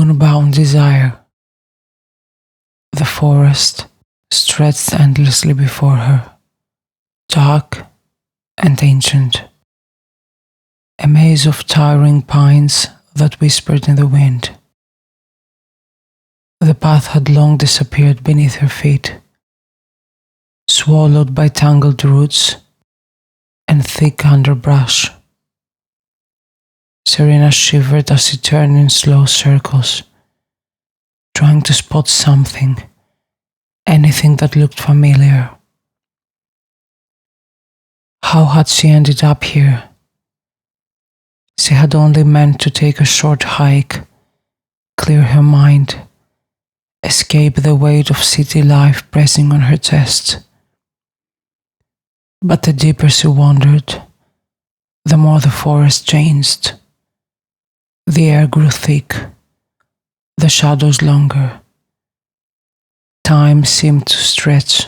moon-bound desire. The forest stretched endlessly before her, dark and ancient. A maze of towering pines that whispered in the wind. The path had long disappeared beneath her feet, swallowed by tangled roots and thick underbrush. Serena shivered as she turned in slow circles, trying to spot something, anything that looked familiar. How had she ended up here? She had only meant to take a short hike, clear her mind, escape the weight of city life pressing on her chest. But the deeper she wandered, the more the forest changed. The air grew thick, the shadows longer. Time seemed to stretch.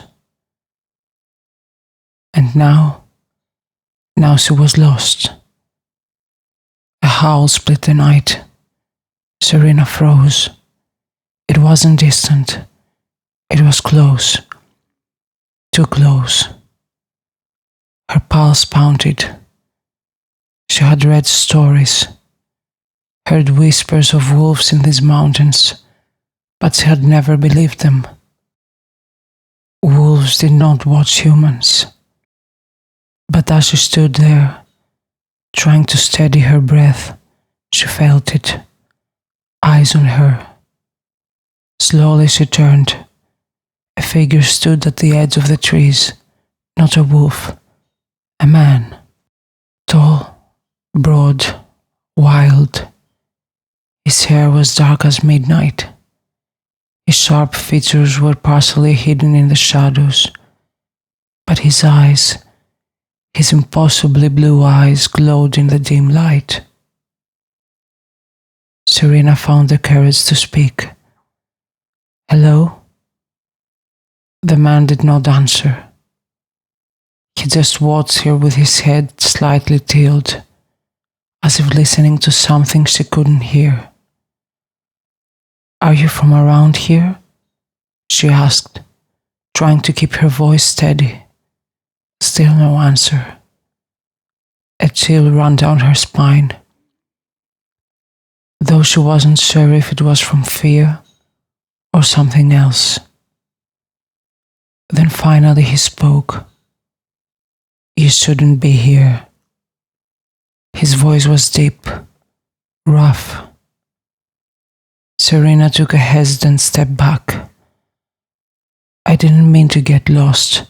And now she was lost. A howl split the night. Serena froze. It wasn't distant. It was close. Too close. Her pulse pounded. She had read stories, heard whispers of wolves in these mountains, but she had never believed them. Wolves did not watch humans. But as she stood there, trying to steady her breath, she felt it. Eyes on her. Slowly she turned. A figure stood at the edge of the trees. Not a wolf. A man. Tall, broad, wild. His hair was dark as midnight. His sharp features were partially hidden in the shadows, but his eyes, his impossibly blue eyes, glowed in the dim light. Serena found the courage to speak. "Hello?" The man did not answer. He just watched her with his head slightly tilted, as if listening to something she couldn't hear. "Are you from around here?" she asked, trying to keep her voice steady. Still no answer. A chill ran down her spine, though she wasn't sure if it was from fear or something else. Then finally he spoke. "You shouldn't be here." His voice was deep, rough. Serena took a hesitant step back. "I didn't mean to get lost.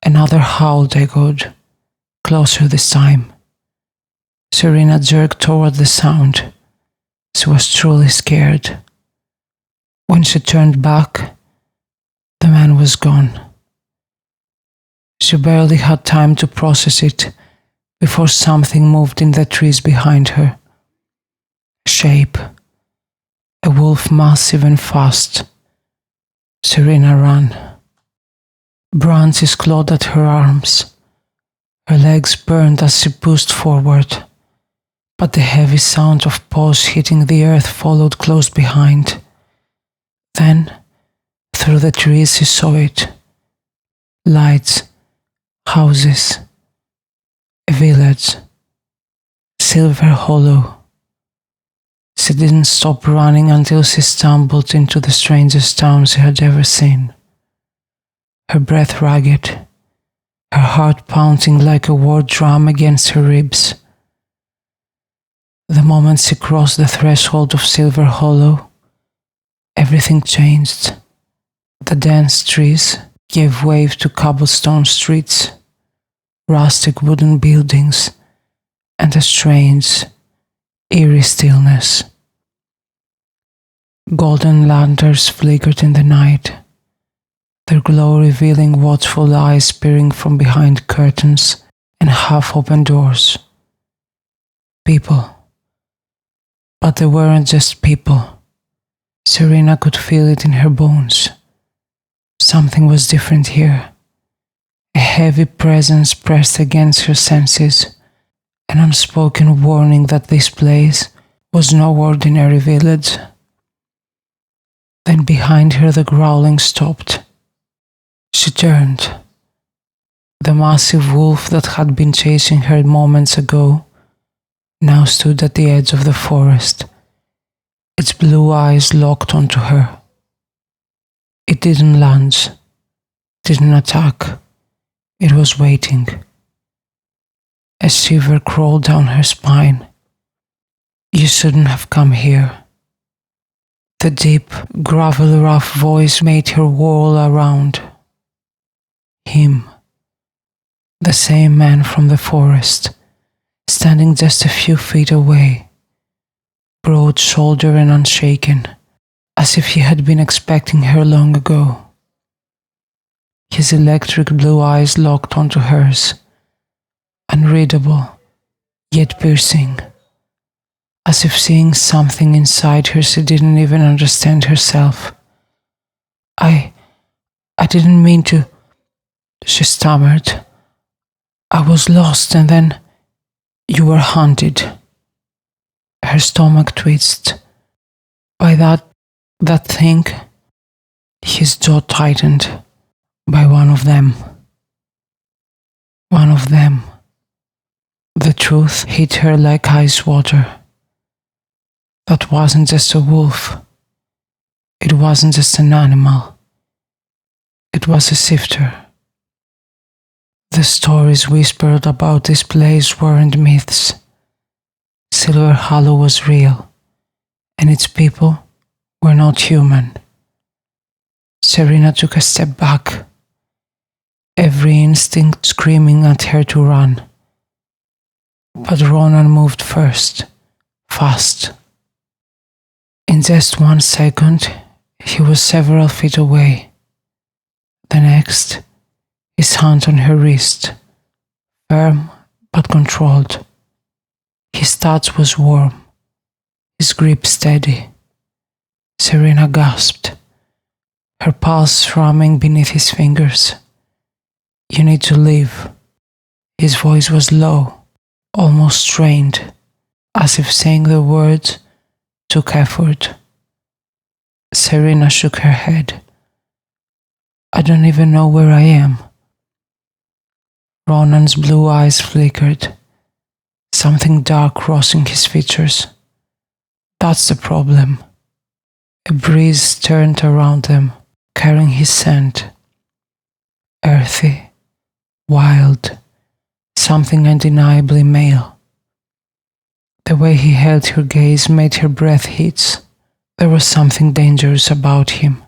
Another howl echoed, closer this time. Serena jerked toward the sound. She was truly scared. When she turned back, the man was gone. She barely had time to process it before something moved in the trees behind her. A shape. A wolf, massive and fast. Serena ran. Branches clawed at her arms. Her legs burned as she pushed forward, but the heavy sound of paws hitting the earth followed close behind. Then, through the trees she saw it. Lights, houses, a village, Silver Hollow. She didn't stop running until she stumbled into the strangest town she had ever seen. Her breath ragged, her heart pounding like a war drum against her ribs. The moment she crossed the threshold of Silver Hollow, everything changed. The dense trees gave way to cobblestone streets, rustic wooden buildings, and a strange, eerie stillness. Golden lanterns flickered in the night, their glow revealing watchful eyes peering from behind curtains and half-open doors. People. But they weren't just people. Serena could feel it in her bones. Something was different here. A heavy presence pressed against her senses, an unspoken warning that this place was no ordinary village. Then behind her the growling stopped. She turned. The massive wolf that had been chasing her moments ago now stood at the edge of the forest, its blue eyes locked onto her. It didn't lunge, didn't attack. It was waiting. A shiver crawled down her spine. You shouldn't have come here. The deep, gravel rough voice made her whirl around. Him. The same man from the forest, standing just a few feet away, broad-shouldered and unshaken, as if he had been expecting her long ago. His electric blue eyes locked onto hers, unreadable, yet piercing, as if seeing something inside her she didn't even understand herself. I didn't mean to, she stammered. I was lost and then you were haunted. Her stomach twitched. By that thing, his jaw tightened. By one of them. One of them. The truth hit her like ice water. That wasn't just a wolf. It wasn't just an animal. It was a sifter. The stories whispered about this place weren't myths. Silver Hollow was real, and its people were not human. Serena took a step back, every instinct screaming at her to run. But Ronan moved first, fast. In just 1 second, he was several feet away. The next, his hand on her wrist, firm but controlled. His touch was warm, his grip steady. Serena gasped, her pulse thrumming beneath his fingers. You need to leave. His voice was low, almost strained, as if saying the words took effort. Serena shook her head. I don't even know where I am. Ronan's blue eyes flickered, something dark crossing his features. That's the problem. A breeze turned around them, carrying his scent. Earthy, wild, something undeniably male. The way he held her gaze made her breath hitch. There was something dangerous about him,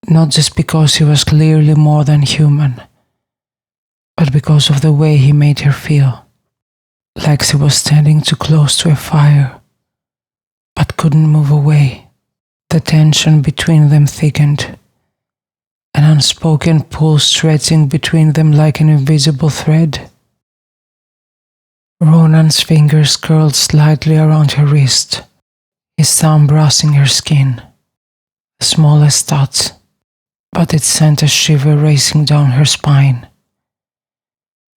not just because he was clearly more than human, but because of the way he made her feel, like she was standing too close to a fire, but couldn't move away. The tension between them thickened, an unspoken pull stretching between them like an invisible thread. Ronan's fingers curled slightly around her wrist, his thumb brushing her skin, the smallest touch, but it sent a shiver racing down her spine.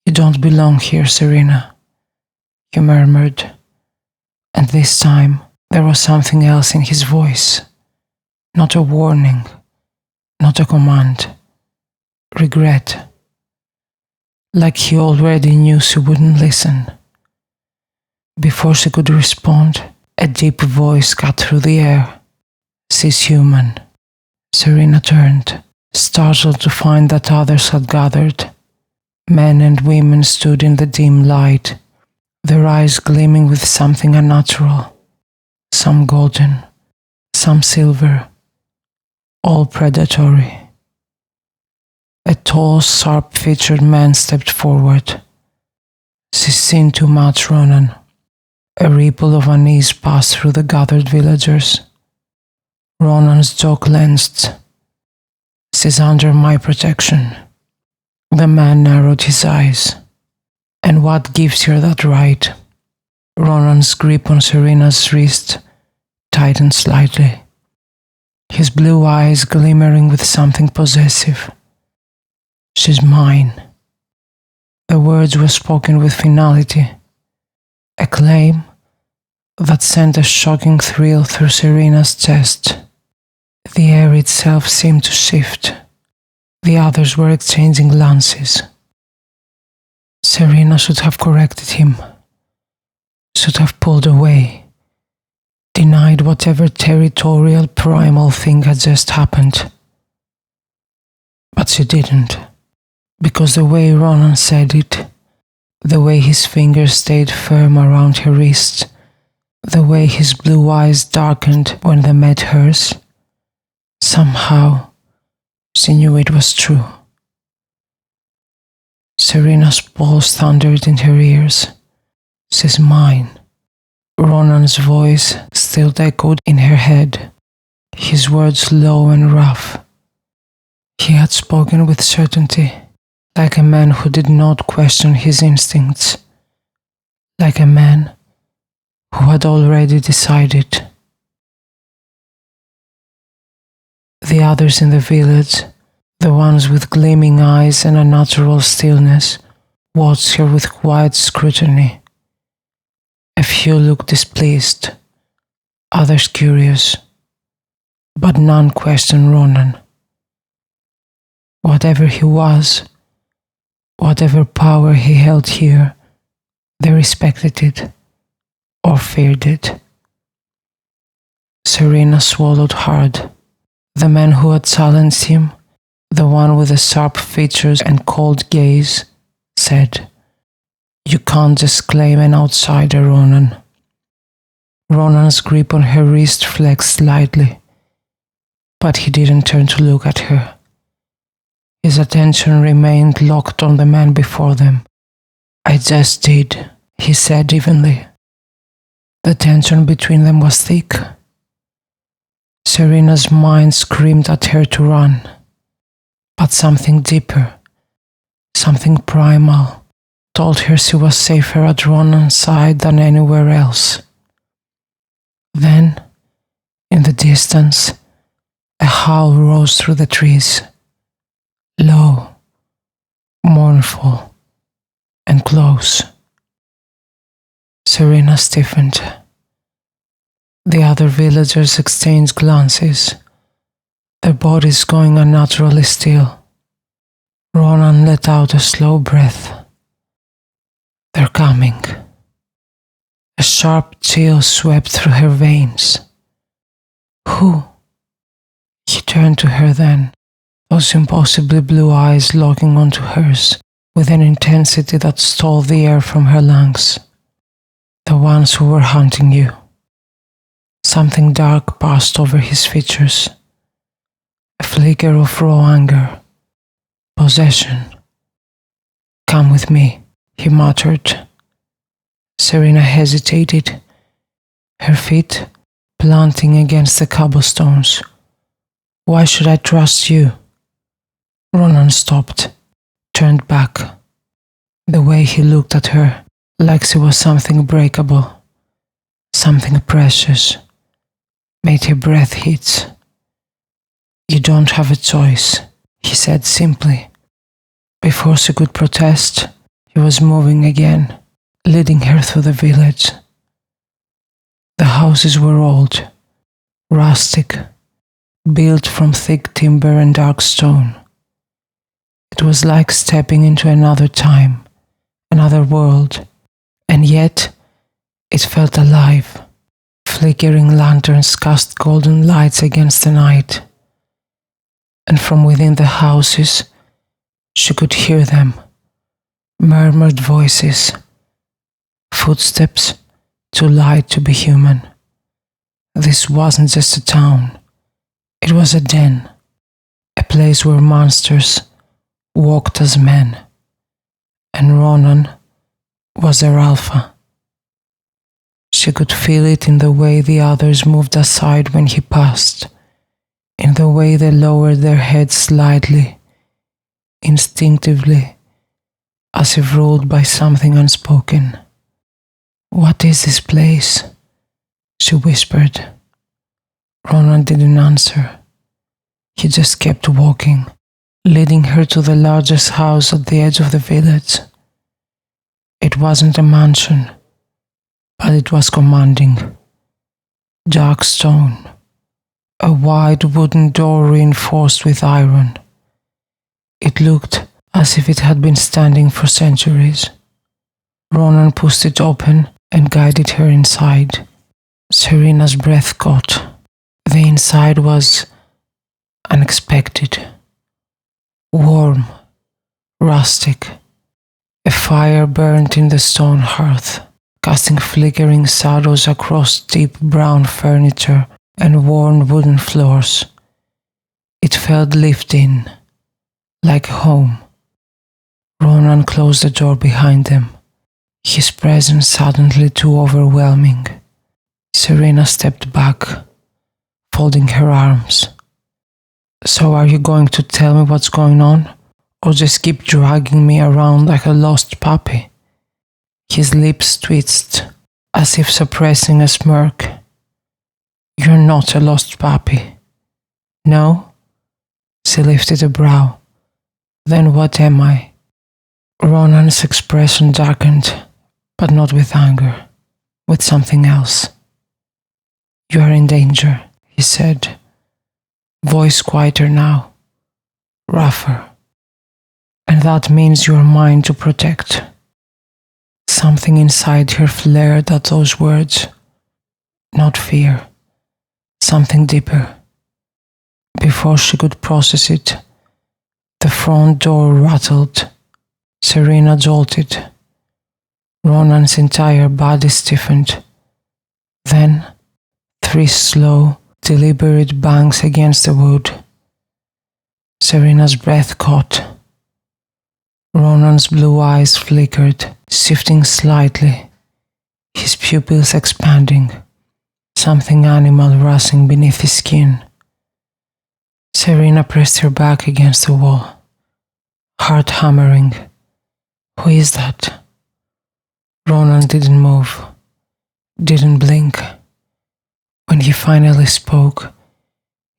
You don't belong here, Serena, he murmured, and this time there was something else in his voice. Not a warning, not a command. Regret. Like he already knew she wouldn't listen. Before she could respond, a deep voice cut through the air. She's human. Serena turned, startled to find that others had gathered. Men and women stood in the dim light, their eyes gleaming with something unnatural. Some golden, some silver, all predatory. A tall, sharp-featured man stepped forward. She's seen too much, Ronan. A ripple of unease passed through the gathered villagers. Ronan's jaw clenched. She's under my protection. The man narrowed his eyes. And what gives her that right? Ronan's grip on Serena's wrist tightened slightly, his blue eyes glimmering with something possessive. She's mine. The words were spoken with finality, a claim that sent a shocking thrill through Serena's chest. The air itself seemed to shift. The others were exchanging glances. Serena should have corrected him, should have pulled away, denied whatever territorial primal thing had just happened. But she didn't, because the way Ronan said it, the way his fingers stayed firm around her wrist, the way his blue eyes darkened when they met hers, somehow she knew it was true. Serena's pulse thundered in her ears. "She's mine." Ronan's voice still echoed in her head, his words low and rough. He had spoken with certainty, like a man who did not question his instincts, like a man who had already decided. The others in the village, the ones with gleaming eyes and a natural stillness, watched her with quiet scrutiny. A few looked displeased, others curious, but none questioned Ronan. Whatever he was, whatever power he held here, they respected it or feared it. Serena swallowed hard. The man who had challenged him, the one with the sharp features and cold gaze, said, "You can't just claim an outsider, Ronan." Ronan's grip on her wrist flexed slightly, but he didn't turn to look at her. His attention remained locked on the man before them. "I just did," he said evenly. The tension between them was thick. Serena's mind screamed at her to run, but something deeper, something primal, told her she was safer at Ronan's side than anywhere else. Then, in the distance, a howl rose through the trees, low, mournful, and close. Serena stiffened. The other villagers exchanged glances, their bodies going unnaturally still. Ronan let out a slow breath. "They're coming." A sharp chill swept through her veins. "Who?" He turned to her then, those impossibly blue eyes locking onto hers with an intensity that stole the air from her lungs. "The ones who were hunting you." Something dark passed over his features. A flicker of raw anger. Possession. "Come with me," he muttered. Serena hesitated, her feet planting against the cobblestones. "Why should I trust you?" Ronan stopped, turned back. The way he looked at her, like she was something breakable, something precious, made her breath hitch. "You don't have a choice," he said simply. Before she could protest, he was moving again, leading her through the village. The houses were old, rustic, built from thick timber and dark stone. It was like stepping into another time, another world, and yet it felt alive. Flickering lanterns cast golden lights against the night, and from within the houses she could hear them, murmured voices, footsteps too light to be human. This wasn't just a town, it was a den, a place where monsters walked as men, and Ronan was their alpha. She could feel it in the way the others moved aside when he passed, in the way they lowered their heads slightly, instinctively, as if ruled by something unspoken. "What is this place?" she whispered. Ronan didn't answer. He just kept walking, leading her to the largest house at the edge of the village. It wasn't a mansion, but it was commanding. Dark stone, a wide wooden door reinforced with iron. It looked as if it had been standing for centuries. Ronan pushed it open and guided her inside. Serena's breath caught. The inside was unexpected. Warm, rustic. A fire burned in the stone hearth, casting flickering shadows across deep brown furniture and worn wooden floors. It felt lived in, like home. Ronan closed the door behind them, his presence suddenly too overwhelming. Serena stepped back, folding her arms. "So are you going to tell me what's going on, or just keep dragging me around like a lost puppy?" His lips twitched, as if suppressing a smirk. "You're not a lost puppy." "No?" She lifted a brow. "Then what am I?" Ronan's expression darkened, but not with anger, with something else. "You are in danger," he said, voice quieter now, rougher. "And that means you are mine to protect." Something inside her flared at those words. Not fear, something deeper. Before she could process it, the front door rattled. Serena jolted. Ronan's entire body stiffened. Then, 3 slow, deliberate bangs against the wood. Serena's breath caught. Ronan's blue eyes flickered, shifting slightly, his pupils expanding, something animal rushing beneath his skin. Serena pressed her back against the wall, heart hammering. "Who is that?" Ronan didn't move, didn't blink. When he finally spoke,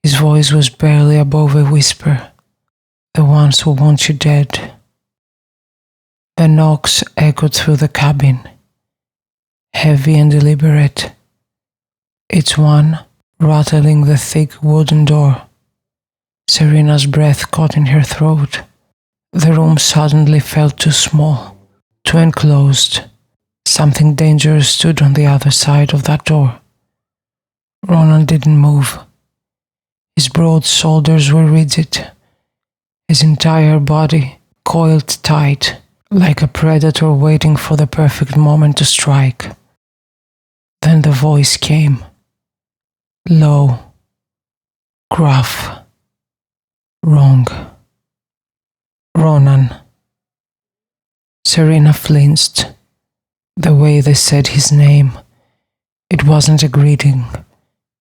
his voice was barely above a whisper. "The ones who want you dead." The knocks echoed through the cabin, heavy and deliberate, each one rattling the thick wooden door. Serena's breath caught in her throat. The room suddenly felt too small, too enclosed. Something dangerous stood on the other side of that door. Ronan didn't move. His broad shoulders were rigid, his entire body coiled tight, like a predator waiting for the perfect moment to strike. Then the voice came, low, gruff, wrong. "Ronan." Serena flinched. The way they said his name, it wasn't a greeting,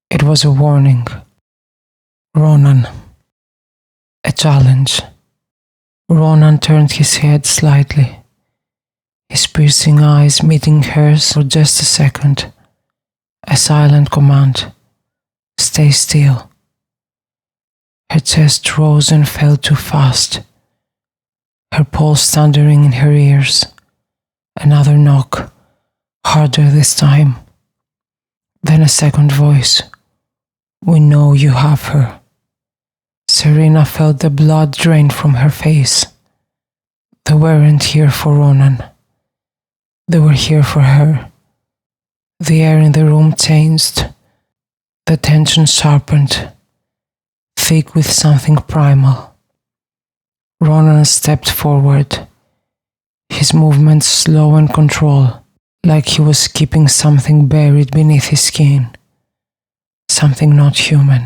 it was a warning. "Ronan." A challenge. Ronan turned his head slightly, his piercing eyes meeting hers for just a second. A silent command. "Stay still." Her chest rose and fell too fast, her pulse thundering in her ears. Another knock, harder this time. Then a second voice. "We know you have her." Serena felt the blood drain from her face. They weren't here for Ronan. They were here for her. The air in the room changed. The tension sharpened, thick with something primal. Ronan stepped forward, his movements slow and controlled, like he was keeping something buried beneath his skin, something not human.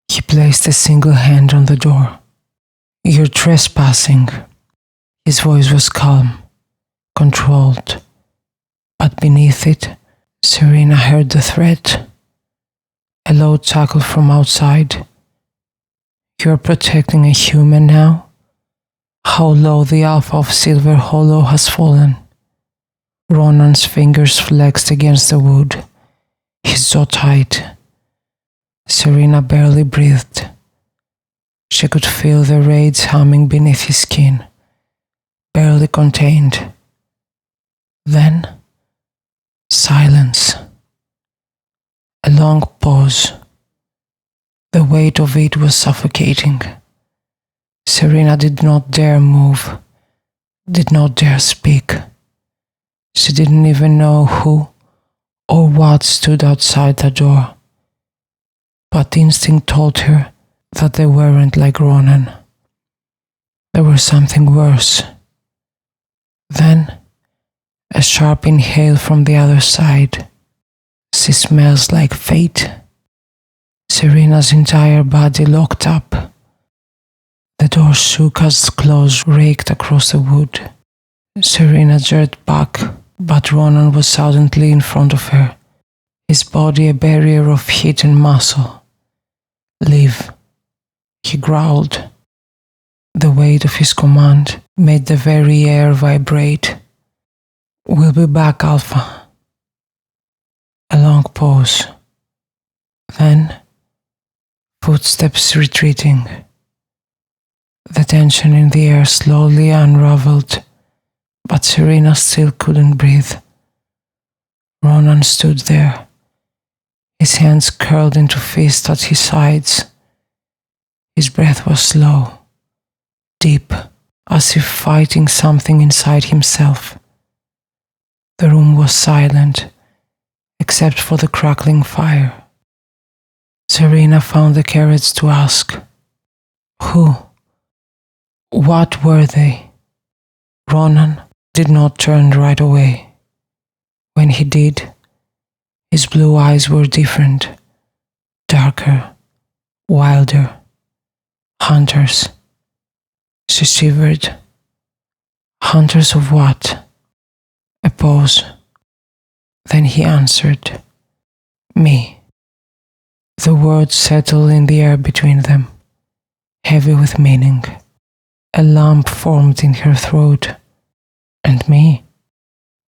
He placed a single hand on the door. "You're trespassing." His voice was calm, controlled, but beneath it, Serena heard the threat. A low chuckle from outside. "You're protecting a human now? How low the alpha of Silver Hollow has fallen." Ronan's fingers flexed against the wood, his jaw tight. Serena barely breathed. She could feel the rage humming beneath his skin, barely contained. Then, Silence. A long pause. The weight of it was suffocating. Serena did not dare move, did not dare speak. She didn't even know who or what stood outside the door. But instinct told her that they weren't like Ronan. There was something worse. Then, a sharp inhale from the other side. She smells like fate. Serena's entire body locked up. The door shook as claws raked across the wood. Serena jerked back, but Ronan was suddenly in front of her, his body a barrier of heat and muscle. "Leave," he growled. The weight of his command made the very air vibrate. "We'll be back, Alpha." A long pause. Then, footsteps retreating. The tension in the air slowly unraveled, but Serena still couldn't breathe. Ronan stood there, his hands curled into fists at his sides. His breath was slow, deep, as if fighting something inside himself. The room was silent, except for the crackling fire. Serena found the courage to ask, "Who? What were they?" Ronan did not turn right away. When he did, his blue eyes were different, darker, wilder. "Hunters." She shivered. "Hunters of what?" A pause. Then he answered, "Me." The words settled in the air between them, heavy with meaning. A lump formed in her throat. "And me?"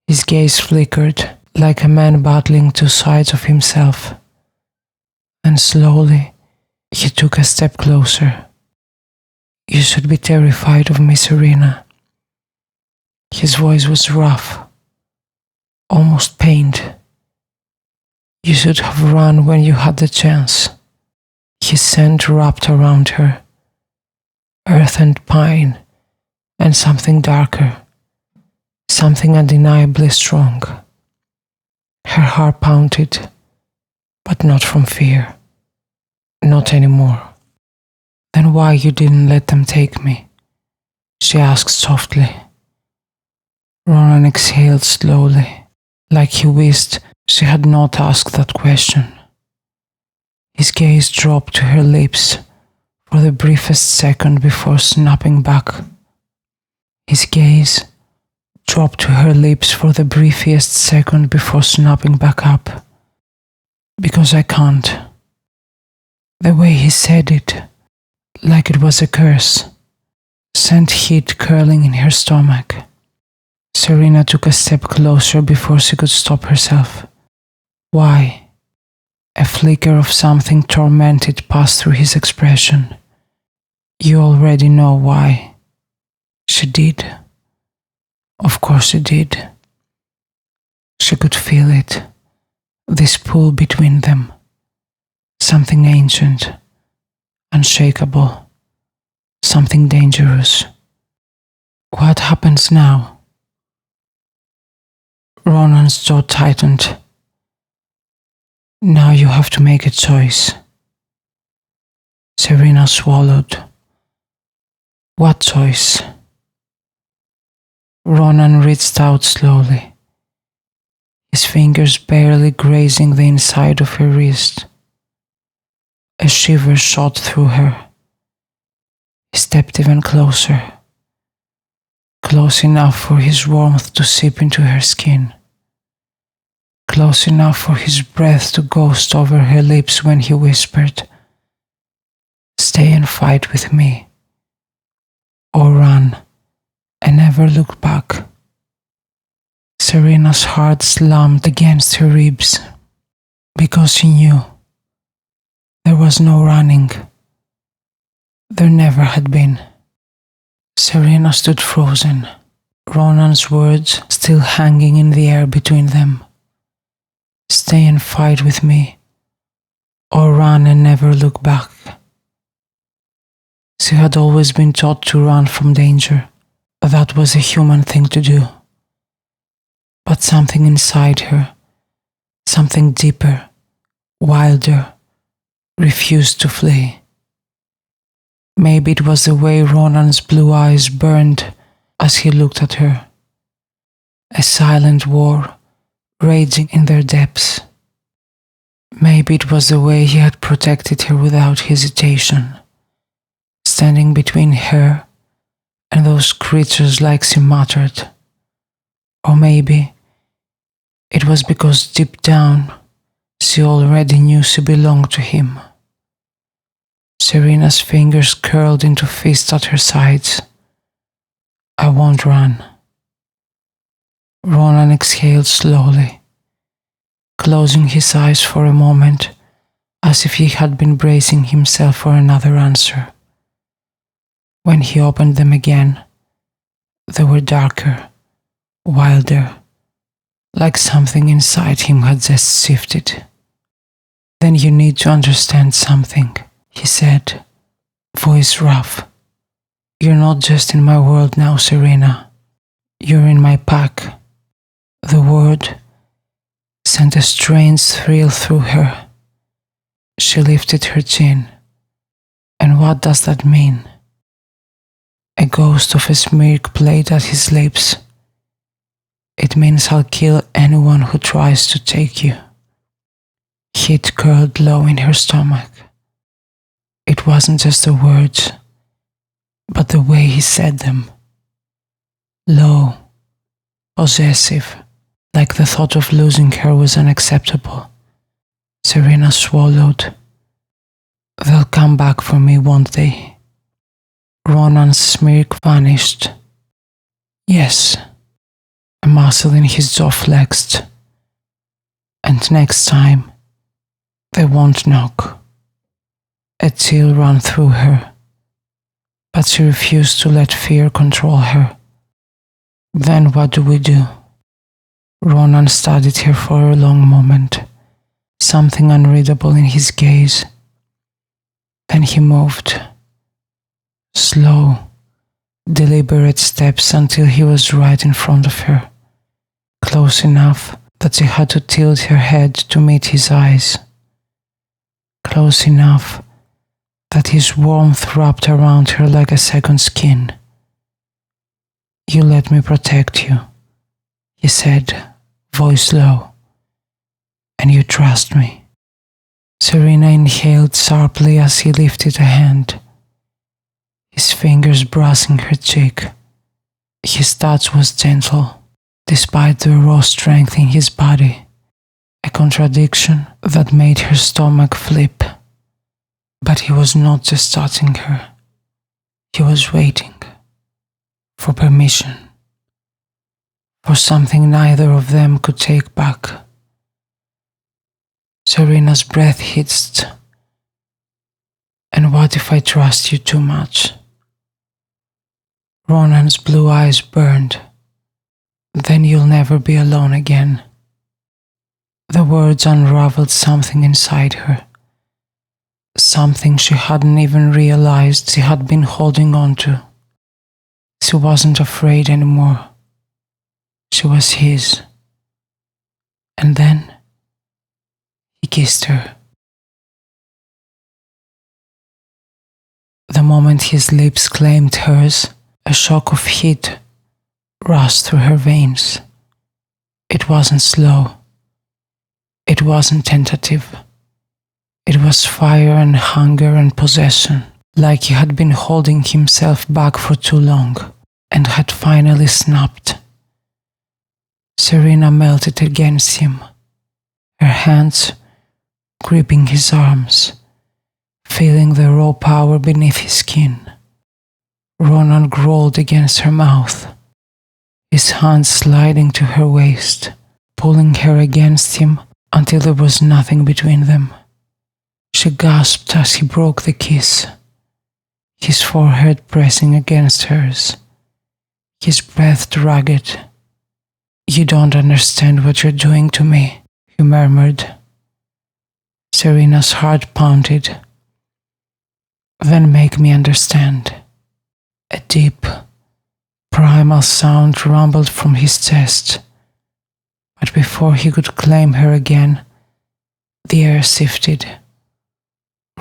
His gaze flickered, like a man battling two sides of himself. And slowly, he took a step closer. "You should be terrified of me, Serena." His voice was rough, almost pained. "You should have run when you had the chance." His scent wrapped around her, earth and pine, and something darker, something undeniably strong. Her heart pounded, but not from fear. Not anymore. "Then why you didn't let them take me?" she asked softly. Ronan exhaled slowly, like he wished she had not asked that question. His gaze dropped to her lips for the briefest second before snapping back. His gaze dropped to her lips for the briefest second before snapping back up. "Because I can't." The way he said it, like it was a curse, sent heat curling in her stomach. Serena took a step closer before she could stop herself. "Why?" A flicker of something tormented passed through his expression. "You already know why." She did. Of course she did. She could feel it, this pull between them. Something ancient, unshakable, something dangerous. "What happens now?" Ronan's jaw tightened. "Now you have to make a choice." Serena swallowed. "What choice?" Ronan reached out slowly, his fingers barely grazing the inside of her wrist. A shiver shot through her. He stepped even closer, close enough for his warmth to seep into her skin, close enough for his breath to ghost over her lips when he whispered, "Stay and fight with me, or run and never look back." Serena's heart slammed against her ribs, because she knew there was no running. There never had been. Serena stood frozen, Ronan's words still hanging in the air between them. Stay and fight with me, or run and never look back. She had always been taught to run from danger. That was a human thing to do. But something inside her, something deeper, wilder, refused to flee. Maybe it was the way Ronan's blue eyes burned as he looked at her. A silent war raging in their depths. Maybe it was the way he had protected her without hesitation, standing between her and those creatures like she muttered. Or maybe it was because deep down she already knew she belonged to him. Serena's fingers curled into fists at her sides. I won't run. Ronan exhaled slowly, closing his eyes for a moment as if he had been bracing himself for another answer. When he opened them again, they were darker, wilder, like something inside him had just shifted. Then you need to understand something, he said, voice rough. You're not just in my world now, Serena. You're in my pack. The word sent a strange thrill through her. She lifted her chin. And what does that mean? A ghost of a smirk played at his lips. It means I'll kill anyone who tries to take you. Heat curled low in her stomach. It wasn't just the words, but the way he said them. Low, possessive, like the thought of losing her was unacceptable. Serena swallowed. They'll come back for me, won't they? Ronan's smirk vanished. Yes. A muscle in his jaw flexed. And next time, they won't knock. A chill ran through her, but she refused to let fear control her. Then what do we do? Ronan studied her for a long moment, something unreadable in his gaze. Then he moved. Slow, deliberate steps until he was right in front of her, close enough that she had to tilt her head to meet his eyes. Close enough that his warmth wrapped around her like a second skin. You let me protect you, he said, voice low. And you trust me. Serena inhaled sharply as he lifted a hand, his fingers brushing her cheek. His touch was gentle, despite the raw strength in his body, a contradiction that made her stomach flip. But he was not just touching her. He was waiting for permission, for something neither of them could take back. Serena's breath hissed. And what if I trust you too much? Ronan's blue eyes burned. Then you'll never be alone again. The words unraveled something inside her. Something she hadn't even realized she had been holding on to. She wasn't afraid anymore. She was his. And then he kissed her. The moment his lips claimed hers, a shock of heat rushed through her veins. It wasn't slow. It wasn't tentative. It was fire and hunger and possession, like he had been holding himself back for too long and had finally snapped. Serena melted against him, her hands gripping his arms, feeling the raw power beneath his skin. Ronan growled against her mouth, his hands sliding to her waist, pulling her against him until there was nothing between them. She gasped as he broke the kiss, his forehead pressing against hers, his breath ragged. You don't understand what you're doing to me, he murmured. Serena's heart pounded. Then make me understand. A deep, primal sound rumbled from his chest, but before he could claim her again, the air shifted.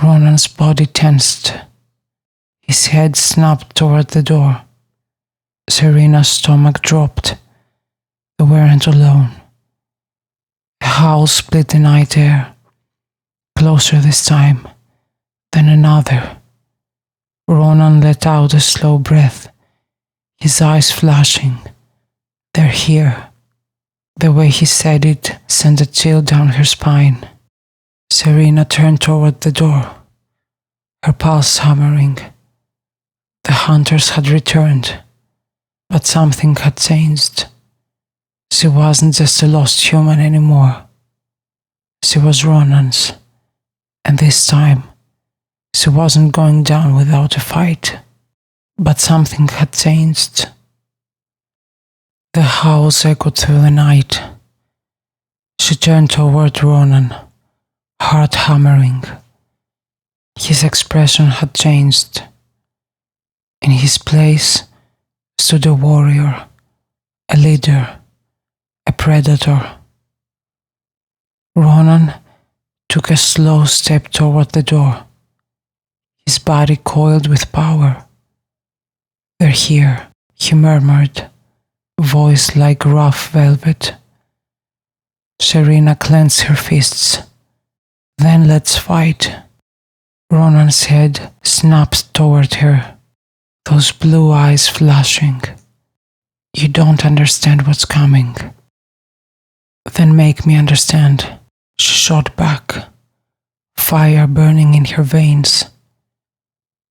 Ronan's body tensed. His head snapped toward the door. Serena's stomach dropped. They weren't alone. A howl split the night air, closer this time, then another. Ronan let out a slow breath, his eyes flashing. They're here. The way he said it sent a chill down her spine. Serena turned toward the door, her pulse hammering. The hunters had returned, but something had changed. She wasn't just a lost human anymore. She was Ronan's, and this time, she wasn't going down without a fight. But something had changed. The howls echoed through the night. She turned toward Ronan, heart hammering. His expression had changed. In his place stood a warrior, a leader, a predator. Ronan took a slow step toward the door, his body coiled with power. They're here, he murmured, voice like rough velvet. Serena clenched her fists. Then let's fight. Ronan's head snapped toward her, those blue eyes flashing. You don't understand what's coming. Then make me understand, she shot back, fire burning in her veins.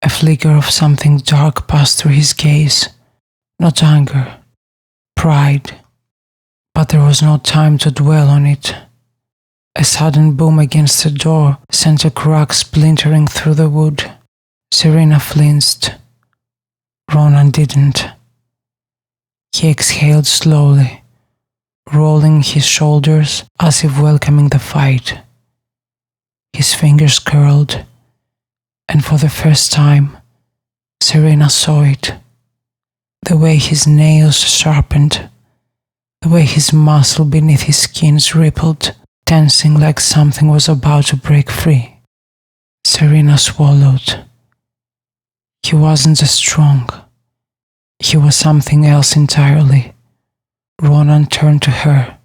A flicker of something dark passed through his gaze, not anger, pride. But there was no time to dwell on it. A sudden boom against the door sent a crack splintering through the wood. Serena flinched. Ronan didn't. He exhaled slowly, rolling his shoulders as if welcoming the fight. His fingers curled, and for the first time, Serena saw it. The way his nails sharpened, the way his muscle beneath his skin rippled, tensing like something was about to break free. Serena swallowed. He wasn't as strong. He was something else entirely. Ronan turned to her,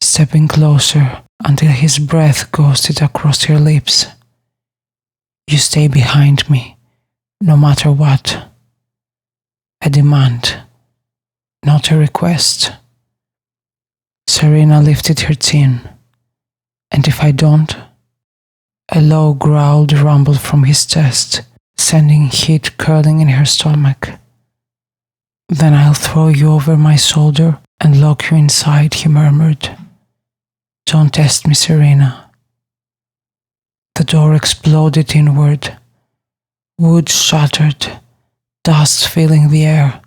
stepping closer until his breath ghosted across her lips. You stay behind me, no matter what. A demand, not a request. Serena lifted her chin. And if I don't? A low growl rumbled from his chest, sending heat curling in her stomach. Then I'll throw you over my shoulder and lock you inside, he murmured. Don't test me, Serena. The door exploded inward. Wood shattered, dust filling the air.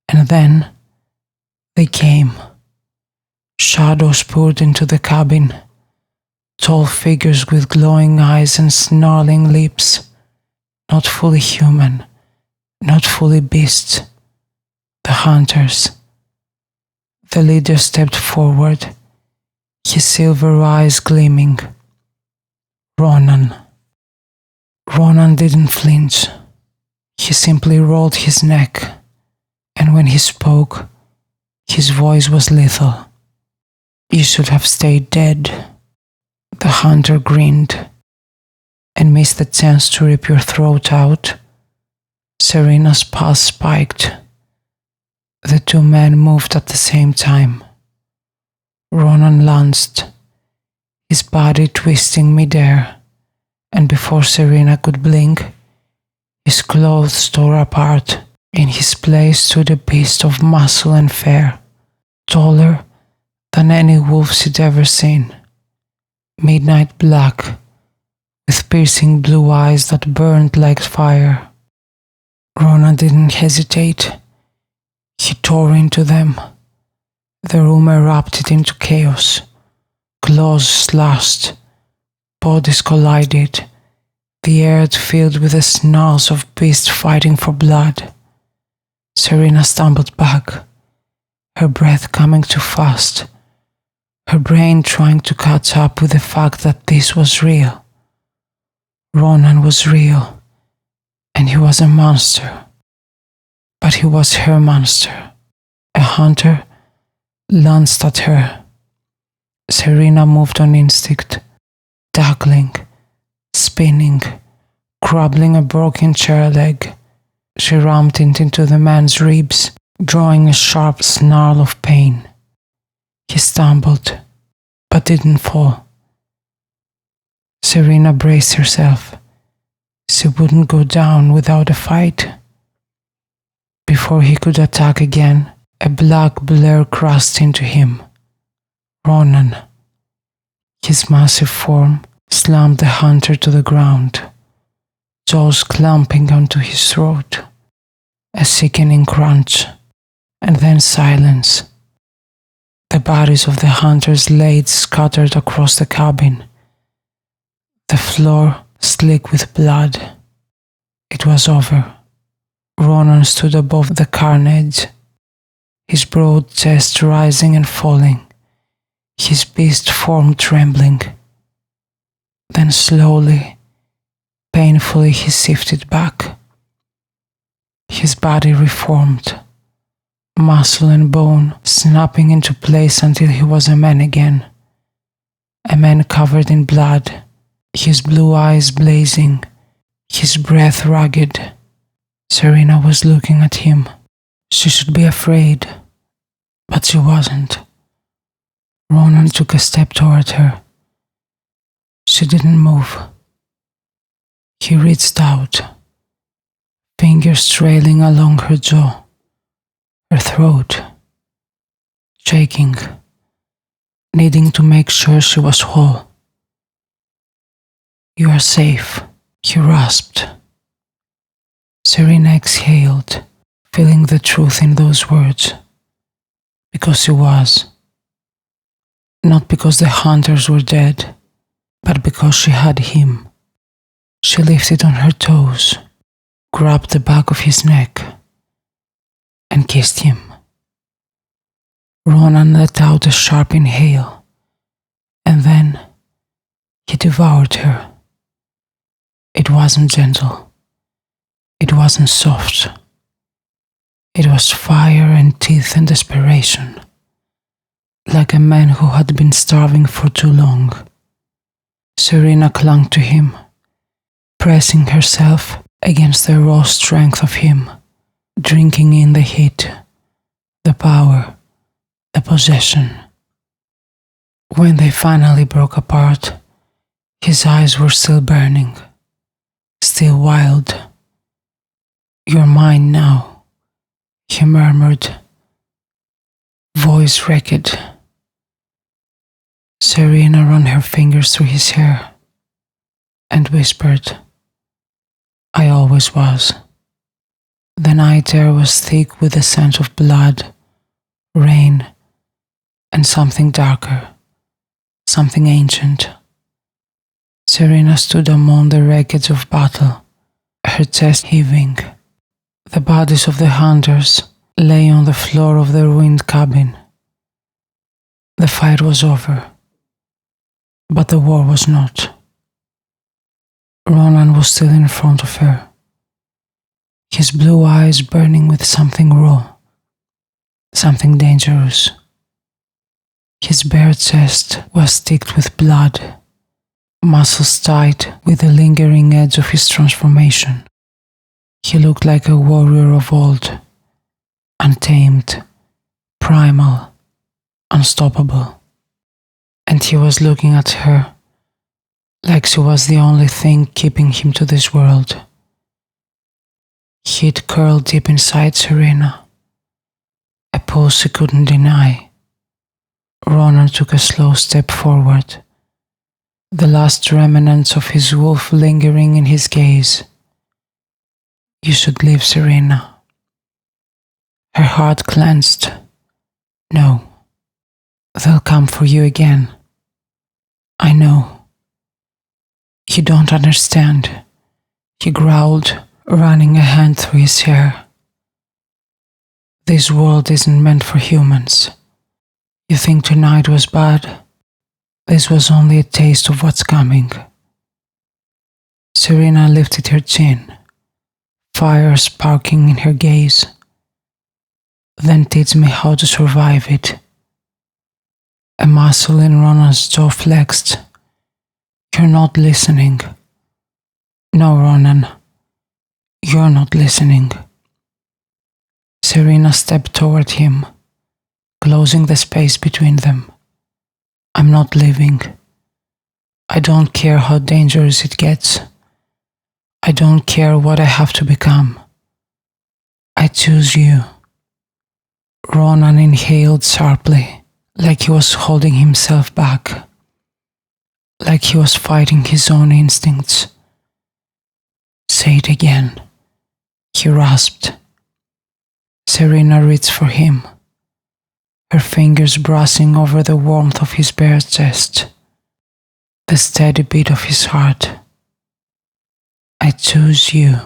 And then they came. Shadows poured into the cabin. Tall figures with glowing eyes and snarling lips. Not fully human, not fully beast. The hunters. The leader stepped forward, his silver eyes gleaming. Ronan. Ronan didn't flinch. He simply rolled his neck, and when he spoke, his voice was lethal. You should have stayed dead. The hunter grinned. And missed the chance to rip your throat out. Serena's pulse spiked. The two men moved at the same time. Ronan lunged, his body twisting midair, and before Serena could blink, his clothes tore apart. In his place stood a beast of muscle and fare, taller than any wolf she'd ever seen. Midnight black, with piercing blue eyes that burned like fire. Ronan didn't hesitate. He tore into them. The room erupted into chaos. Claws slashed, bodies collided, the air filled with the snarls of beasts fighting for blood. Serena stumbled back, her breath coming too fast, her brain trying to catch up with the fact that this was real. Ronan was real, and he was a monster. But he was her monster. A hunter lunged at her. Serena moved on instinct, tackling, spinning, crubbling a broken chair leg. She rammed it into the man's ribs, drawing a sharp snarl of pain. He stumbled, but didn't fall. Serena braced herself. She wouldn't go down without a fight. Before he could attack again, a black blur crashed into him. Ronan. His massive form slammed the hunter to the ground, jaws clamping onto his throat. A sickening crunch, and then silence. The bodies of the hunters lay scattered across the cabin, the floor slick with blood. It was over. Ronan stood above the carnage, his broad chest rising and falling, his beast form trembling. Then slowly, painfully he shifted back. His body reformed, muscle and bone snapping into place until he was a man again. A man covered in blood, his blue eyes blazing, his breath ragged. Serena was looking at him. She should be afraid, but she wasn't. Ronan took a step toward her. She didn't move. He reached out, fingers trailing along her jaw, her throat, shaking, needing to make sure she was whole. "You are safe," he rasped. Serena exhaled, feeling the truth in those words. Because she was. Not because the hunters were dead, but because she had him. She lifted on her toes, grabbed the back of his neck, and kissed him. Ronan let out a sharp inhale, and then he devoured her. It wasn't gentle. It wasn't soft. It was fire and teeth and desperation, like a man who had been starving for too long. Serena clung to him, pressing herself against the raw strength of him, drinking in the heat, the power, the possession. When they finally broke apart, his eyes were still burning, still wild. "You're mine now," he murmured, voice wrecked. Serena ran her fingers through his hair and whispered, "I always was." The night air was thick with the scent of blood, rain, and something darker, something ancient. Serena stood among the wreckage of battle, her chest heaving. The bodies of the hunters lay on the floor of the ruined cabin. The fight was over, but the war was not. Ronan was still in front of her, his blue eyes burning with something raw, something dangerous. His bare chest was sticked with blood, muscles tight with the lingering edge of his transformation. He looked like a warrior of old, untamed, primal, unstoppable. And he was looking at her like she was the only thing keeping him to this world. He'd curled deep inside Serena, a pose she couldn't deny. Ronan took a slow step forward, the last remnants of his wolf lingering in his gaze. "You should leave, Serena." Her heart clenched. "No, they'll come for you again." I know. You don't understand, he growled, running a hand through his hair. This world isn't meant for humans. You think tonight was bad? This was only a taste of what's coming. Serena lifted her chin, fire sparking in her gaze. Then teach me how to survive it. A muscle in Ronan's jaw flexed. You're not listening. No, Ronan. You're not listening. Serena stepped toward him, closing the space between them. I'm not leaving. I don't care how dangerous it gets. I don't care what I have to become. I choose you. Ronan inhaled sharply, like he was holding himself back, like he was fighting his own instincts. Say it again, he rasped. Serena reached for him, her fingers brushing over the warmth of his bare chest, the steady beat of his heart. I choose you.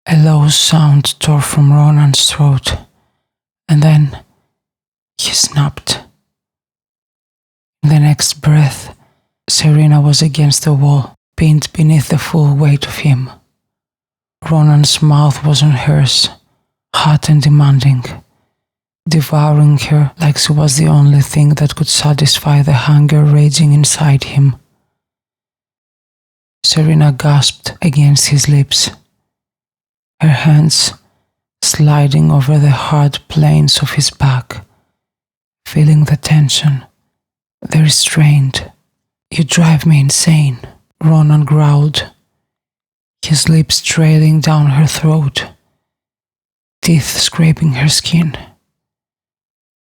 A low sound tore from Ronan's throat, and then he snapped. In the next breath, Serena was against the wall, pinned beneath the full weight of him. Ronan's mouth was on hers, hot and demanding, devouring her like she was the only thing that could satisfy the hunger raging inside him. Serena gasped against his lips, her hands sliding over the hard planes of his back, feeling the tension, the restraint. You drive me insane, Ronan growled, his lips trailing down her throat, teeth scraping her skin.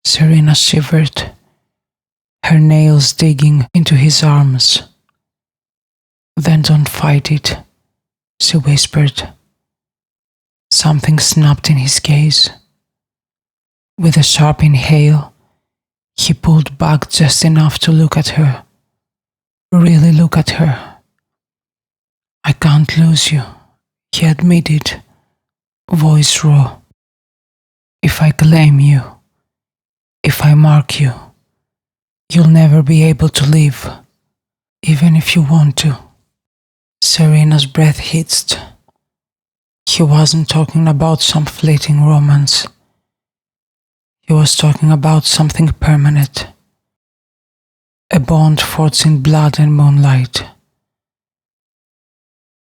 Serena shivered, her nails digging into his arms. Then don't fight it, she whispered. Something snapped in his gaze. With a sharp inhale, he pulled back just enough to look at her. Really look at her. I can't lose you, he admitted, voice raw. If I claim you, if I mark you, you'll never be able to leave, even if you want to. Serena's breath hitched. He wasn't talking about some fleeting romance. He was talking about something permanent. A bond forged in blood and moonlight.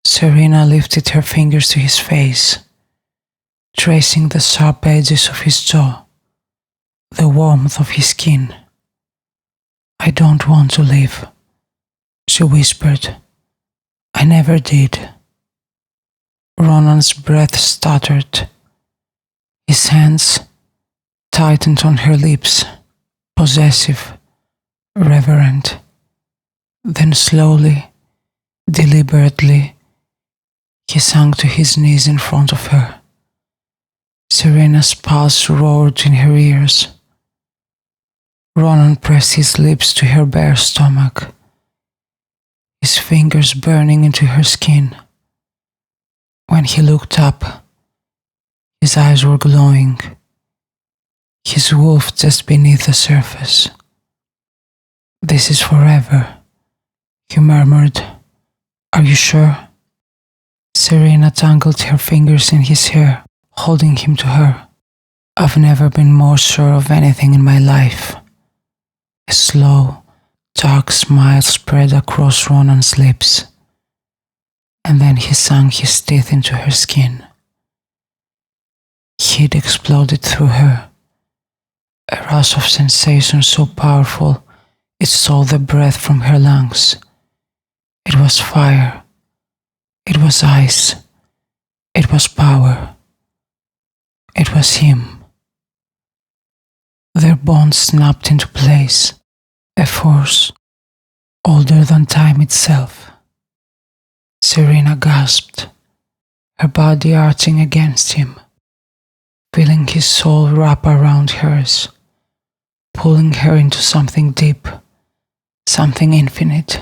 Serena lifted her fingers to his face, tracing the sharp edges of his jaw, the warmth of his skin. I don't want to leave, she whispered. I never did. Ronan's breath stuttered. His hands tightened on her lips, possessive, reverent. Then slowly, deliberately, he sank to his knees in front of her. Serena's pulse roared in her ears. Ronan pressed his lips to her bare stomach, his fingers burning into her skin. When he looked up, his eyes were glowing, his wolf just beneath the surface. This is forever, he murmured. Are you sure? Serena tangled her fingers in his hair, holding him to her. I've never been more sure of anything in my life. A slow, dark smile spread across Ronan's lips, and then he sunk his teeth into her skin. Heat exploded through her, a rush of sensation so powerful it stole the breath from her lungs. It was fire. It was ice. It was power. It was him. Their bond snapped into place, a force older than time itself. Serena gasped, her body arching against him, feeling his soul wrap around hers, pulling her into something deep, something infinite.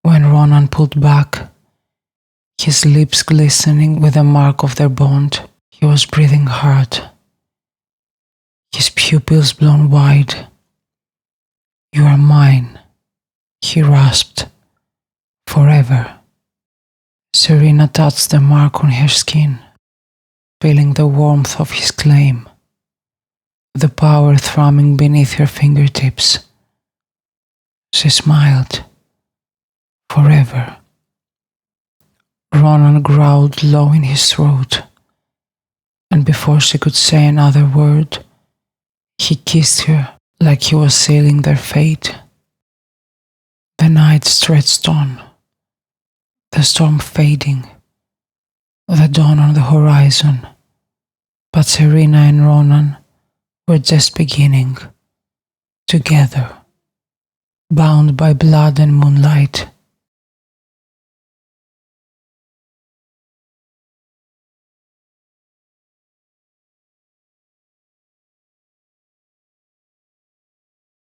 When Ronan pulled back, his lips glistening with the mark of their bond, he was breathing hard, his pupils blown wide. "You are mine," he rasped, "forever." Serena touched the mark on her skin, feeling the warmth of his claim, the power thrumming beneath her fingertips. She smiled. "Forever." Ronan growled low in his throat, and before she could say another word, he kissed her like he was sealing their fate. The night stretched on, the storm fading, the dawn on the horizon, but Serena and Ronan were just beginning, together, bound by blood and moonlight.